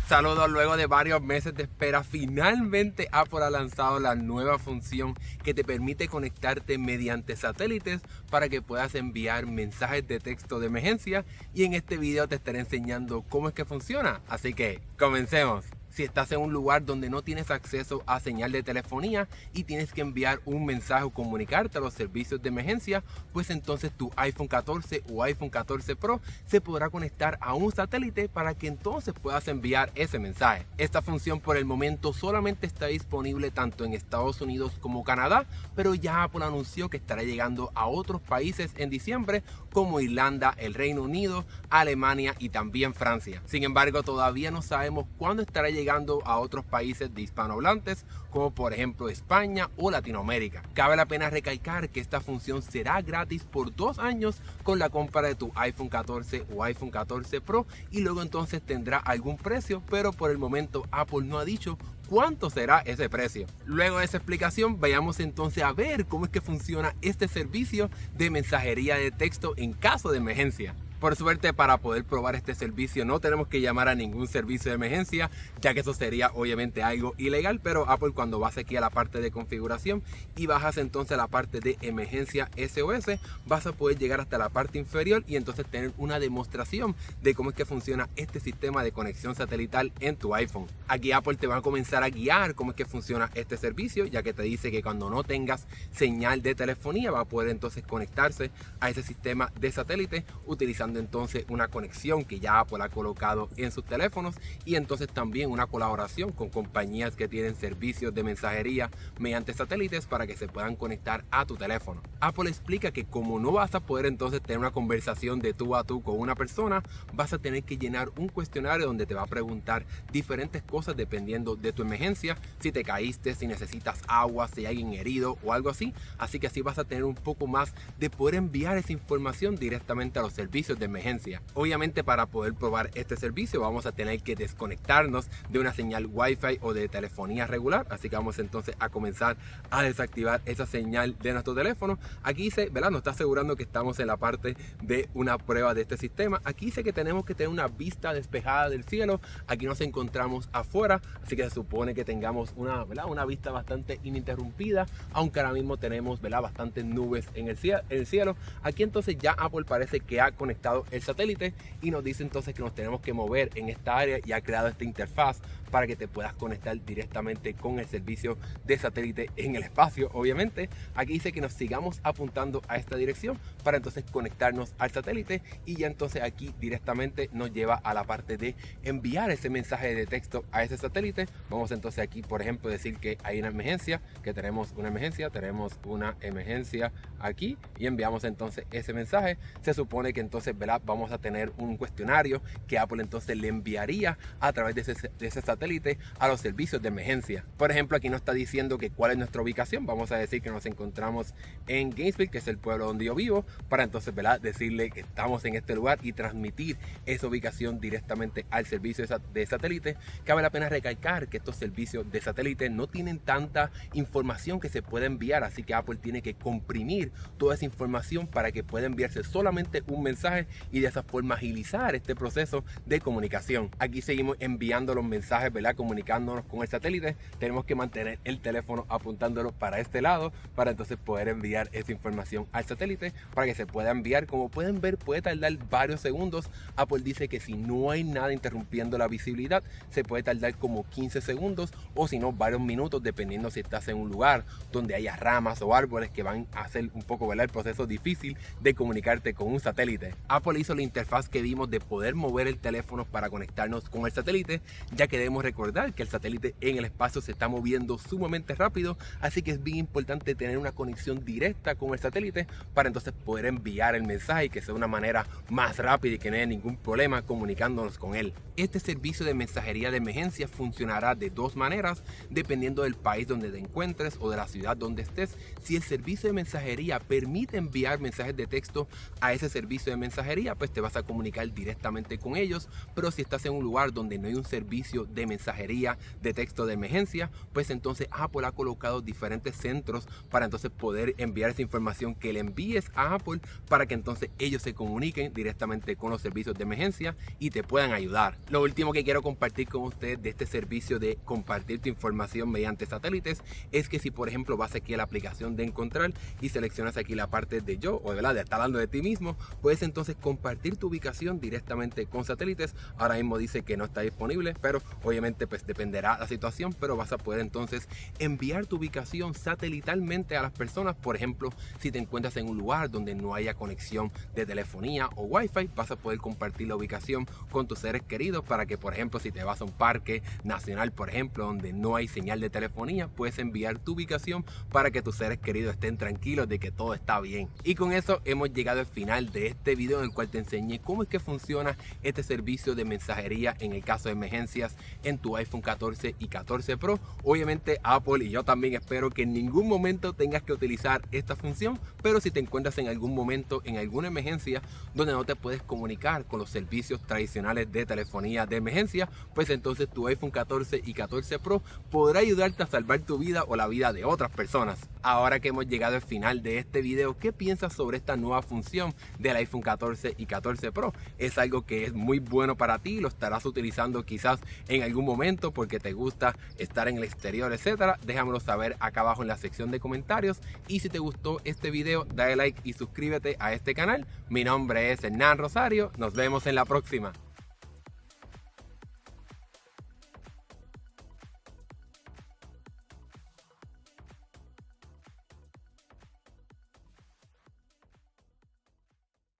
Saludos, luego de varios meses de espera, finalmente Apple ha lanzado la nueva función que te permite conectarte mediante satélites para que puedas enviar mensajes de texto de emergencia, y en este video te estaré enseñando cómo es que funciona, así que comencemos. Si estás en un lugar donde no tienes acceso a señal de telefonía y tienes que enviar un mensaje o comunicarte a los servicios de emergencia, pues entonces tu iPhone 14 o iPhone 14 Pro se podrá conectar a un satélite para que entonces puedas enviar ese mensaje. Esta función por el momento solamente está disponible tanto en Estados Unidos como Canadá, pero ya Apple anunció que estará llegando a otros países en diciembre como Irlanda, el Reino Unido, Alemania y también Francia. Sin embargo, todavía no sabemos cuándo estará llegando a otros países de hispanohablantes como por ejemplo España o Latinoamérica. Cabe la pena recalcar que esta función será gratis por 2 años con la compra de tu iPhone 14 o iPhone 14 Pro, y luego entonces tendrá algún precio, pero por el momento Apple no ha dicho cuánto será ese precio. Luego de esa explicación, vayamos entonces a ver cómo es que funciona este servicio de mensajería de texto en caso de emergencia. Por suerte, para poder probar este servicio no tenemos que llamar a ningún servicio de emergencia, ya que eso sería obviamente algo ilegal, pero Apple, cuando vas aquí a la parte de configuración y bajas entonces a la parte de emergencia SOS, vas a poder llegar hasta la parte inferior y entonces tener una demostración de cómo es que funciona este sistema de conexión satelital en tu iPhone. Aquí Apple te va a comenzar a guiar cómo es que funciona este servicio, ya que te dice que cuando no tengas señal de telefonía va a poder entonces conectarse a ese sistema de satélite utilizando entonces una conexión que ya Apple ha colocado en sus teléfonos, y entonces también una colaboración con compañías que tienen servicios de mensajería mediante satélites para que se puedan conectar a tu teléfono. Apple explica que como no vas a poder entonces tener una conversación de tú a tú con una persona, vas a tener que llenar un cuestionario donde te va a preguntar diferentes cosas dependiendo de tu emergencia, si te caíste, si necesitas agua, si hay alguien herido o algo así. Así que así vas a tener un poco más de poder enviar esa información directamente a los servicios de emergencia. Obviamente, para poder probar este servicio vamos a tener que desconectarnos de una señal Wi-Fi o de telefonía regular, así que vamos entonces a comenzar a desactivar esa señal de nuestro teléfono. Aquí dice, ¿verdad? Nos está asegurando que estamos en la parte de una prueba de este sistema. Aquí dice que tenemos que tener una vista despejada del cielo. Aquí nos encontramos afuera, así que se supone que tengamos una, ¿verdad?, una vista bastante ininterrumpida, aunque ahora mismo tenemos, ¿verdad?, bastantes nubes en el cielo. Aquí entonces ya Apple parece que ha conectado el satélite y nos dice entonces que nos tenemos que mover en esta área y ha creado esta interfaz para que te puedas conectar directamente con el servicio de satélite en el espacio. Obviamente aquí dice que nos sigamos apuntando a esta dirección para entonces conectarnos al satélite, y ya entonces aquí directamente nos lleva a la parte de enviar ese mensaje de texto a ese satélite. Vamos entonces aquí, por ejemplo, decir que hay una emergencia, que tenemos una emergencia aquí, y enviamos entonces ese mensaje. Se supone que entonces, ¿verdad?, vamos a tener un cuestionario que Apple entonces le enviaría a través de ese satélite a los servicios de emergencia. Por ejemplo, aquí nos está diciendo que cuál es nuestra ubicación. Vamos a decir que nos encontramos en Gainesville, que es el pueblo donde yo vivo, para entonces, ¿verdad?, decirle que estamos en este lugar y transmitir esa ubicación directamente al servicio de satélite. Cabe la pena recalcar que estos servicios de satélite no tienen tanta información que se pueda enviar, así que Apple tiene que comprimir toda esa información para que pueda enviarse solamente un mensaje y de esa forma agilizar este proceso de comunicación. Aquí seguimos enviando los mensajes, ¿verdad?, comunicándonos con el satélite. Tenemos que mantener el teléfono apuntándolo para este lado para entonces poder enviar esa información al satélite para que se pueda enviar. Como pueden ver, puede tardar varios segundos. Apple dice que si no hay nada interrumpiendo la visibilidad, se puede tardar como 15 segundos o si no varios minutos, dependiendo si estás en un lugar donde haya ramas o árboles que van a hacer un poco, ¿verdad?, el proceso difícil de comunicarte con un satélite. Apple hizo la interfaz que vimos de poder mover el teléfono para conectarnos con el satélite, ya que debemos recordar que el satélite en el espacio se está moviendo sumamente rápido, así que es bien importante tener una conexión directa con el satélite para entonces poder enviar el mensaje y que sea de una manera más rápida y que no haya ningún problema comunicándonos con él. Este servicio de mensajería de emergencia funcionará de dos maneras dependiendo del país donde te encuentres o de la ciudad donde estés. Si el servicio de mensajería permite enviar mensajes de texto a ese servicio de mensajería, pues te vas a comunicar directamente con ellos, pero si estás en un lugar donde no hay un servicio de mensajería de texto de emergencia, pues entonces Apple ha colocado diferentes centros para entonces poder enviar esa información que le envíes a Apple para que entonces ellos se comuniquen directamente con los servicios de emergencia y te puedan ayudar. Lo último que quiero compartir con ustedes de este servicio de compartir tu información mediante satélites es que si por ejemplo vas aquí a la aplicación de encontrar y seleccionas aquí la parte de yo o de estar hablando de ti mismo, puedes entonces compartir tu ubicación directamente con satélites. Ahora mismo dice que no está disponible, pero obviamente pues dependerá la situación, pero vas a poder entonces enviar tu ubicación satelitalmente a las personas. Por ejemplo, si te encuentras en un lugar donde no haya conexión de telefonía o wifi, vas a poder compartir la ubicación con tus seres queridos para que, por ejemplo, si te vas a un parque nacional, por ejemplo, donde no hay señal de telefonía, puedes enviar tu ubicación para que tus seres queridos estén tranquilos de que todo está bien. Y con eso hemos llegado al final de este video en el cual te enseñé cómo es que funciona este servicio de mensajería en el caso de emergencias en tu iPhone 14 y 14 Pro. Obviamente Apple y yo también espero que en ningún momento tengas que utilizar esta función, pero si te encuentras en algún momento en alguna emergencia donde no te puedes comunicar con los servicios tradicionales de telefonía de emergencia, pues entonces tu iPhone 14 y 14 Pro podrá ayudarte a salvar tu vida o la vida de otras personas. Ahora que hemos llegado al final de este video, ¿qué piensas sobre esta nueva función del iPhone 14 y 14 Pro? ¿Es algo que es muy bueno para ti? ¿Lo estarás utilizando quizás en algún momento porque te gusta estar en el exterior, etcétera? Déjamelo saber acá abajo en la sección de comentarios. Y si te gustó este video, dale like y suscríbete a este canal. Mi nombre es Hernán Rosario. Nos vemos en la próxima.